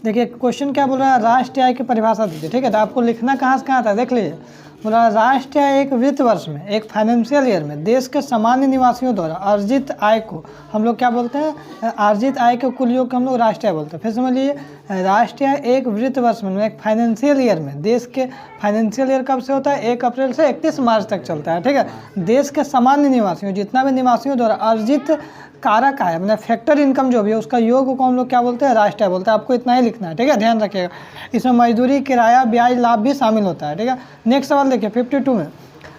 देखिए क्वेश्चन क्या बोल रहा है, राष्ट्रीय आय की परिभाषा दीजिए। ठीक है, तो आपको लिखना कहाँ से कहाँ था देख लीजिए। बोला राष्ट्रीय आय एक वित्त वर्ष में, एक फाइनेंशियल ईयर में देश के सामान्य निवासियों द्वारा अर्जित आय को हम लोग क्या बोलते हैं, अर्जित आय के कुल योग को हम लोग राष्ट्रीय आय बोलते हैं। फिर समझ लीजिए राष्ट्रीय आय एक वित्त वर्ष में, एक फाइनेंशियल ईयर में, देश के फाइनेंशियल ईयर कब से होता है, 1 अप्रैल से 31 मार्च तक चलता है। ठीक है, देश के सामान्य निवासियों, जितना भी निवासियों द्वारा अर्जित कारक आय मतलब फैक्टर इनकम जो भी है उसका योग को हम लोग क्या बोलते हैं, राष्ट्रीय आय बोलते हैं। आपको इतना ही लिखना है। ठीक है, ध्यान रखिएगा, इसमें मजदूरी, किराया, ब्याज, लाभ भी शामिल होता है। ठीक है, नेक्स्ट सवाल देखिए 52 में,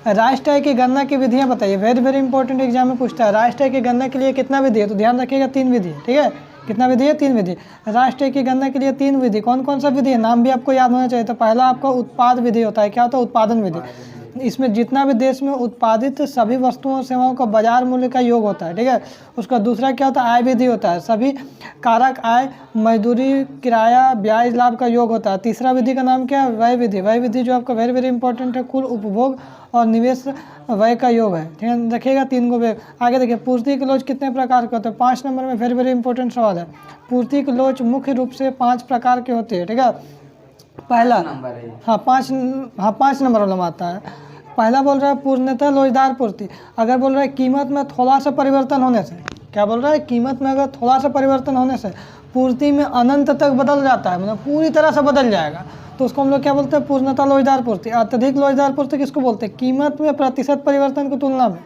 राष्ट्रीय आय की गणना की विधियां बताइए। वेरी वेरी इंपॉर्टेंट, एग्जाम में पूछता है राष्ट्रीय आय की गणना के लिए कितना विधि है, तो ध्यान रखिएगा 3 विधि है। ठीक है, कितना विधि है, 3 विधि। राष्ट्रीय आय की गणना के लिए 3 विधि, कौन कौन सा विधि है, नाम भी आपको याद होना चाहिए। तो पहला आपका उत्पाद विधि होता है, क्या होता है, उत्पादन विधि। इसमें जितना भी देश में उत्पादित सभी वस्तुओं और सेवाओं का बाजार मूल्य का योग होता है। ठीक है, उसका दूसरा क्या होता है, आय विधि होता है, सभी कारक आय, मजदूरी, किराया, ब्याज, लाभ का योग होता है। तीसरा विधि का नाम क्या है, व्यय विधि। व्यय विधि जो आपका वेरी वेरी इंपॉर्टेंट है, कुल उपभोग और निवेश व्यय का योग है। ध्यान रखिएगा 3 गो व्यय। आगे देखिए पूर्ति के लोच कितने प्रकार के होते हैं, 5 नंबर में वेरी वेरी इंपॉर्टेंट सवाल है। पूर्ति के लोच मुख्य रूप से 5 प्रकार के होते हैं। ठीक है, पहला हाँ 5 नंबर वाला आता है। पहला बोल रहा है पूर्णतः लोचदार पूर्ति। अगर बोल रहा है कीमत में थोड़ा सा परिवर्तन होने से, क्या बोल रहा है, कीमत में अगर थोड़ा सा परिवर्तन होने से पूर्ति में अनंत तक बदल जाता है, मतलब पूरी तरह से बदल जाएगा, तो उसको हम लोग क्या बोलते हैं, पूर्णतः लोचदार पूर्ति। अत्यधिक लोचदार पूर्ति किसको बोलते हैं, कीमत में प्रतिशत परिवर्तन की तुलना में,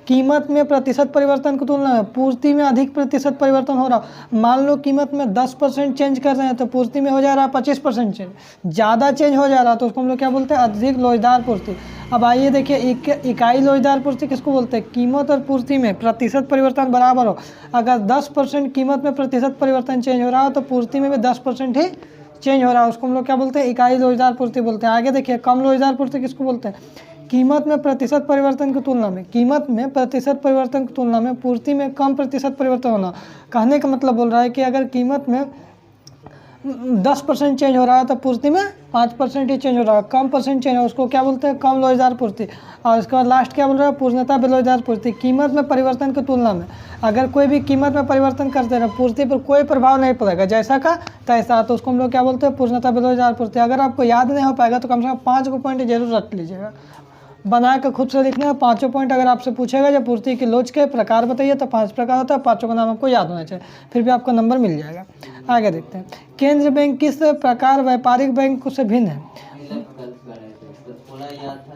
कीमत में प्रतिशत परिवर्तन की तुलना में पूर्ति में अधिक प्रतिशत परिवर्तन हो रहा। मान लो कीमत में 10% चेंज कर रहे हैं तो पूर्ति में हो जा रहा है 25% चेंज, ज़्यादा चेंज हो जा रहा है तो उसको हम लोग क्या बोलते हैं, अधिक लोचदार पूर्ति। अब आइए देखिए इकाई लोचदार पूर्ति किसको बोलते हैं, कीमत और पूर्ति में प्रतिशत परिवर्तन बराबर हो। अगर 10% कीमत में प्रतिशत परिवर्तन चेंज हो रहा हो तो पूर्ति में भी 10% ही चेंज हो रहा है, उसको हम लोग क्या बोलते हैं, इकाई लोचदार पूर्ति बोलते हैं। आगे देखिए कम लोचदार पूर्ति किसको बोलते हैं, कीमत में प्रतिशत परिवर्तन की तुलना में, कीमत में प्रतिशत परिवर्तन की तुलना में पूर्ति में कम प्रतिशत परिवर्तन होना। कहने का मतलब बोल रहा है कि अगर कीमत में 10% चेंज हो रहा है तो पूर्ति में 5% ही चेंज हो रहा है, कम परसेंट चेंज है, उसको क्या बोलते हैं, कम लोचदार पूर्ति। और इसके बाद लास्ट क्या बोल रहा है, पूर्णतः बेलोचदार पूर्ति। कीमत में परिवर्तन की तुलना में अगर कोई भी कीमत में परिवर्तन करते हैं पूर्ति पर कोई प्रभाव नहीं पड़ेगा, जैसा का तैसा, तो उसको हम लोग क्या बोलते हैं, पूर्णतः बेलोचदार पूर्ति। अगर आपको याद नहीं हो पाएगा तो कम से कम 5 पॉइंट जरूर रख लीजिएगा, बना के खुद से लिखना है 5 पॉइंट। अगर आपसे पूछेगा जब पूर्ति की लोच के प्रकार बताइए तो 5 प्रकार होता है, 5 का नाम आपको याद होना चाहिए, फिर भी आपको नंबर मिल जाएगा। आगे देखते हैं, केंद्र बैंक किस प्रकार व्यापारिक बैंक से भिन्न है।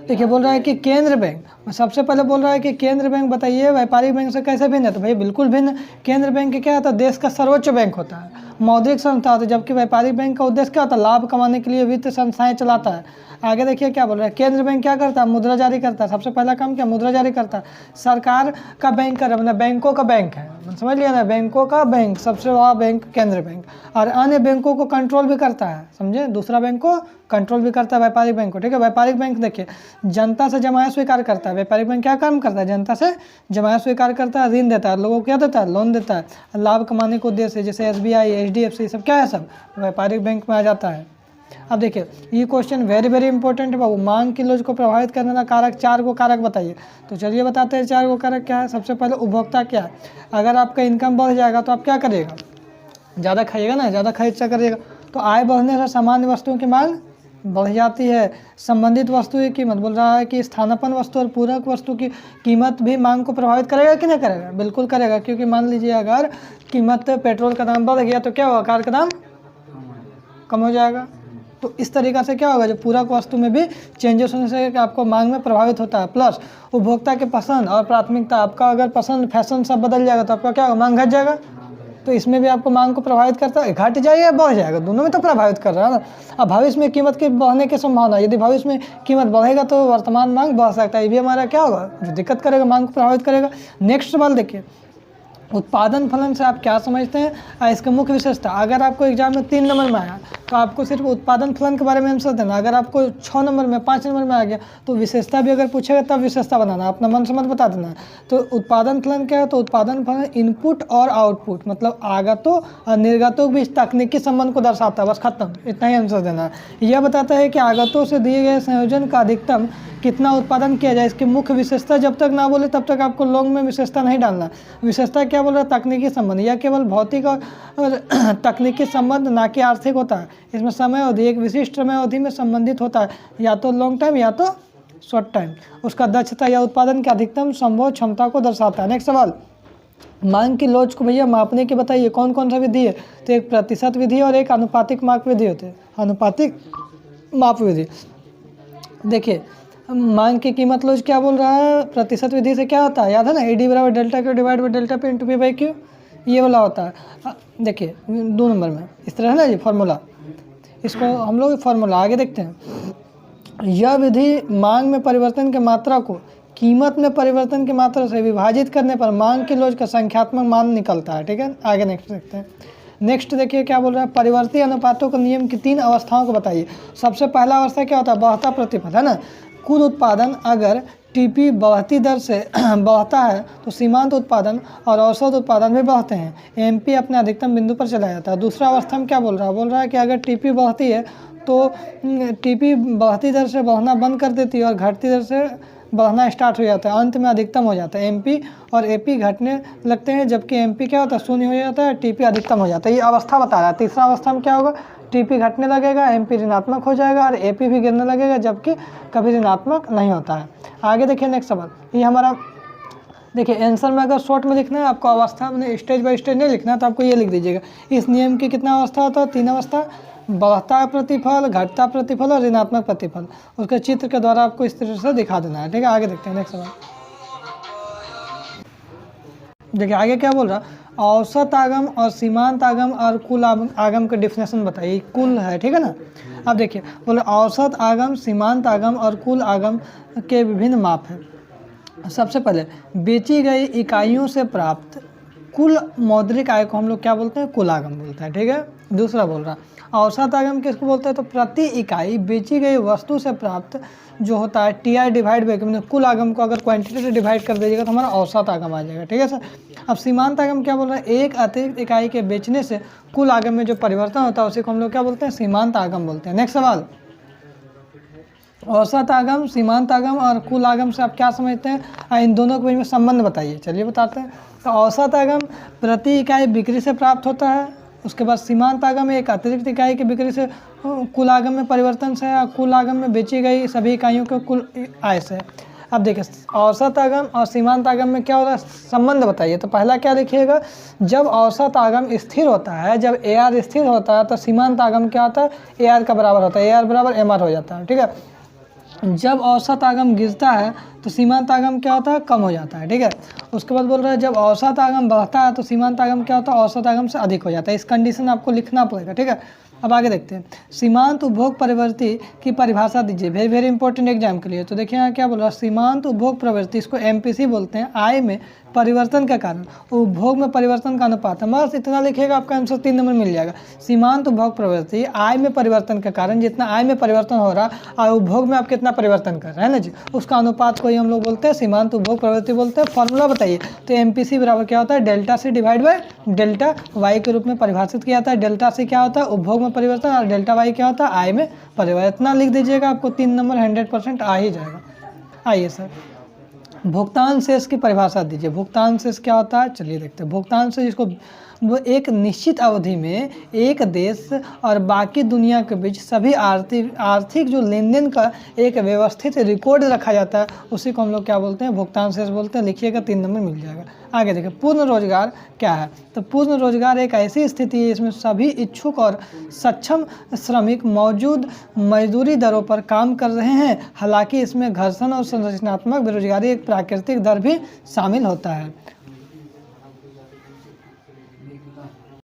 देखिए बोल रहा है कि केंद्र बैंक, सबसे पहले बोल रहा है कि केंद्र बैंक बताइए व्यापारिक बैंक से कैसे भिन्न है, तो भाई बिल्कुल भिन्न। केंद्र बैंक क्या होता है, देश का सर्वोच्च बैंक होता है, मौद्रिक संस्था होता है, जबकि व्यापारिक बैंक का उद्देश्य क्या होता है, लाभ कमाने के लिए वित्त संस्थाएं चलाता है। आगे देखिए क्या बोल रहा है, केंद्र बैंक क्या करता है, मुद्रा जारी करता है। सबसे पहला काम क्या, मुद्रा जारी करता है। सरकार का बैंक कर, मतलब बैंकों का बैंक है, समझ लिया ना, बैंकों का बैंक, सबसे बड़ा बैंक केंद्र बैंक। और अन्य बैंकों को कंट्रोल भी करता है, समझे, दूसरा बैंक को कंट्रोल भी करता है व्यापारिक बैंक को। ठीक है, व्यापारिक बैंक देखिए जनता से जमाया स्वीकार करता है। व्यापारिक बैंक क्या काम करता है, जनता से जमाया स्वीकार करता है, ऋण देता है, लोगों को क्या देता है, लोन देता है, लाभ कमाने को उद्देश्य, जैसे SBI, HDFC सब क्या है, सब व्यापारिक बैंक में आ जाता है। अब देखिए ये क्वेश्चन वेरी वेरी इंपॉर्टेंट है बाबू, मांग की लोच को प्रभावित करने वाला कारक, 4 गो कारक बताइए। तो चलिए बताते हैं 4 गो कारक क्या है। सबसे पहले उपभोक्ता क्या है, अगर आपका इनकम बढ़ जाएगा तो आप क्या करिएगा, ज़्यादा खाइएगा ना, ज़्यादा खर्चा करिएगा, तो आय बढ़ने से सामान्य वस्तुओं की मांग बढ़ जाती है। संबंधित वस्तु की कीमत, बोल रहा है कि स्थानापन्न वस्तु और पूरक वस्तु की कीमत भी मांग को प्रभावित करेगा कि नहीं करेगा, बिल्कुल करेगा, क्योंकि मान लीजिए अगर कीमत पेट्रोल का दाम बढ़ गया तो क्या होगा, कार का दाम कम हो जाएगा। तो इस तरीक़ा से क्या होगा, जो पूरक वस्तु में भी चेंजेस होने से आपको मांग में प्रभावित होता है। प्लस उपभोक्ता के पसंद और प्राथमिकता, आपका अगर पसंद फैशन सब बदल जाएगा तो आपका क्या होगा, मांग घट जाएगा, तो इसमें भी आपको मांग को प्रभावित करता है, घट जाएगा या बढ़ जाएगा, दोनों में तो प्रभावित कर रहा है ना। अब भविष्य में कीमत के बढ़ने की संभावना, यदि भविष्य में कीमत बढ़ेगा तो वर्तमान मांग बढ़ सकता है, ये भी हमारा क्या होगा, जो दिक्कत करेगा, मांग को प्रभावित करेगा। नेक्स्ट सवाल देखिए, उत्पादन फलन से आप क्या समझते हैं, इसका मुख्य विशेषता। अगर आपको एग्जाम में 3 नंबर में आया तो आपको सिर्फ उत्पादन फलन के बारे में आंसर देना। अगर आपको 6 नंबर में 5 नंबर में आ गया तो विशेषता भी अगर पूछेगा तब विशेषता बनाना, अपना मन से मत बता देना। तो उत्पादन फलन क्या है, तो उत्पादन फलन इनपुट और आउटपुट मतलब आगतों और निर्गतों के बीच तकनीकी संबंध को दर्शाता है, बस खत्म, इतना ही आंसर देना है। यह बताता है कि आगतों से दिए गए संयोजन का अधिकतम कितना उत्पादन किया जाए। इसकी मुख्य विशेषता जब तक ना बोले तब तक आपको लॉन्ग में विशेषता नहीं डालना। विशेषता क्या बोल रहा है, तकनीकी संबंध, यह केवल भौतिक और तकनीकी संबंध ना कि आर्थिक होता है। इसमें समय अवधि एक विशिष्ट समय अवधि में संबंधित होता है, या तो लॉन्ग टाइम या तो शॉर्ट टाइम। उसका दक्षता या उत्पादन की अधिकतम संभव क्षमता को दर्शाता है। नेक्स्ट सवाल, मांग की लोच को भैया मापने की बताइए कौन कौन सा विधि है। तो एक प्रतिशत विधि और एक अनुपातिक माप विधि होते हैं, अनुपातिक माप विधि। देखिए मांग की कीमत लोच क्या बोल रहा है, प्रतिशत विधि से क्या होता है, याद है ना, एडी बराबर delta Q divide by delta P into P by Q, ये वाला होता है। देखिए 2 नंबर में इस तरह है ना जी फार्मूला, इसको हम लोग फार्मूला आगे देखते हैं। यह विधि मांग में परिवर्तन की मात्रा को कीमत में परिवर्तन की मात्रा से विभाजित करने पर मांग की लोच का संख्यात्मक मान निकलता है। ठीक है, आगे नेक्स्ट देखते हैं। नेक्स्ट देखिए क्या बोल रहा है, परिवर्ती अनुपातों के नियम की 3 अवस्थाओं को बताइए। सबसे पहला अवस्था क्या होता है, बढ़ता प्रतिफल, है ना। कुल उत्पादन अगर टीपी बढ़ती दर से बढ़ता है तो सीमांत उत्पादन और औसत उत्पादन भी बढ़ते हैं, एमपी अपने अधिकतम बिंदु पर चला जाता है। दूसरा अवस्था में क्या बोल रहा है कि अगर टीपी बढ़ती है तो टीपी बढ़ती दर से बढ़ना बंद कर देती है और घटती दर से बढ़ना स्टार्ट हो जाता है, अंत में अधिकतम हो जाता है। एमपी और एपी घटने लगते हैं, जबकि एमपी क्या होता है, शून्य हो जाता है, टीपी अधिकतम हो जाता है। ये अवस्था बता रहा है। तीसरा अवस्था में क्या होगा, टीपी घटने लगेगा, एमपी ऋणात्मक हो जाएगा और एपी भी गिरने लगेगा, जबकि कभी ऋणात्मक नहीं होता है। आगे देखिए नेक्स्ट सवाल, ये हमारा देखिए आंसर में अगर शॉर्ट में लिखना है आपको, अवस्था में स्टेज बाय स्टेज नहीं लिखना है, तो आपको ये लिख दीजिएगा। इस नियम की कितना अवस्था होता है, 3 अवस्था, बढ़ता प्रतिफल, घटता प्रतिफल और ऋणात्मक प्रतिफल। उसके चित्र के द्वारा आपको इस तरह से दिखा देना है। ठीक है, आगे देखते हैं नेक्स्ट सवाल। देखिए आगे क्या बोल रहा, औसत आगम और सीमांत आगम और कुल आगम का डिफिनेशन बताइए। कुल है, ठीक है ना। अब देखिए बोले औसत आगम, सीमांत आगम और कुल आगम के विभिन्न माप हैं। सबसे पहले बेची गई इकाइयों से प्राप्त कुल मौद्रिक आय को हम लोग क्या बोलते हैं, कुल आगम बोलते हैं। ठीक है, दूसरा बोल रहा औसत आगम किसको बोलते हैं, तो प्रति इकाई बेची गई वस्तु से प्राप्त जो होता है टीआई डिवाइड बाई, मतलब कुल आगम को अगर क्वांटिटी से डिवाइड कर दीजिएगा तो हमारा औसत आगम आ जाएगा। ठीक है सर। अब सीमांत आगम क्या बोल रहा है, एक अतिरिक्त इकाई के बेचने से कुल आगम में जो परिवर्तन होता है उसी को हम लोग क्या बोलते हैं, सीमांत आगम बोलते हैं। नेक्स्ट सवाल, औसत आगम, सीमांत आगम और कुल आगम से आप क्या समझते हैं, इन दोनों के बीच में संबंध बताइए। चलिए बताते हैं। तो औसत आगम प्रति इकाई बिक्री से प्राप्त होता है, उसके बाद सीमांत आगम एक अतिरिक्त इकाई की बिक्री से कुल आगम में परिवर्तन से, कुल आगम में बेची गई सभी इकाइयों के कुल आय से। अब देखिए औसत आगम और सीमांत आगम में क्या होता है, संबंध बताइए। तो पहला क्या लिखिएगा, जब औसत आगम स्थिर होता है, जब ए आर स्थिर होता है तो सीमांत आगम क्या होता है, ए आर का बराबर होता है, ए आर बराबर एम आर हो जाता है। ठीक है, जब औसत आगम गिरता है तो सीमांत आगम क्या होता है, कम हो जाता है। ठीक है, उसके बाद बोल रहा है जब औसत आगम बढ़ता है तो सीमांत आगम क्या होता है, औसत आगम से अधिक हो जाता है। इस कंडीशन आपको लिखना पड़ेगा। ठीक है, अब आगे देखते हैं। सीमांत उपभोग प्रवृत्ति की परिभाषा दीजिए, वेरी वेरी इंपॉर्टेंट एग्जाम के लिए। तो देखिए यहाँ क्या बोल रहा है, सीमांत उपभोग प्रवृत्ति, इसको एमपीसी बोलते हैं, आय में परिवर्तन के कारण उपभोग में परिवर्तन का अनुपात है। बस इतना लिखेगा आपका आंसर 3 नंबर मिल जाएगा। सीमांत उपभोग प्रवृत्ति, आय में परिवर्तन के कारण जितना आय में परिवर्तन हो रहा और उपभोग में आप कितना परिवर्तन कर रहे हैं ना जी, उसका अनुपात को ही हम लोग बोलते हैं सीमांत उपभोग प्रवृत्ति बोलते हैं। फॉर्मूला बताइए। तो एमपीसी बराबर क्या होता है, delta C divide by delta Y के रूप में परिभाषित किया जाता है। डेल्टा सी क्या होता है, उपभोग में परिवर्तन, और डेल्टा वाई क्या होता है, आय में परिवर्तन। इतना लिख दीजिएगा, आपको 3 नंबर 100% आ ही जाएगा। आइए सर, भुगतान शेष की परिभाषा दीजिए। भुगतान शेष क्या होता है, चलिए देखते हैं। भुगतान शेष जिसको वो एक निश्चित अवधि में एक देश और बाकी दुनिया के बीच सभी आर्थिक जो लेन देन का एक व्यवस्थित रिकॉर्ड रखा जाता है, उसी को हम लोग क्या बोलते हैं, भुगतान शेष बोलते हैं। लिखिएगा, 3 नंबर मिल जाएगा। आगे देखिए, पूर्ण रोजगार क्या है। तो पूर्ण रोजगार एक ऐसी स्थिति है इसमें सभी इच्छुक और सक्षम श्रमिक मौजूद मजदूरी दरों पर काम कर रहे हैं। हालांकि इसमें घर्षण और संरचनात्मक बेरोजगारी एक प्राकृतिक दर भी शामिल होता है।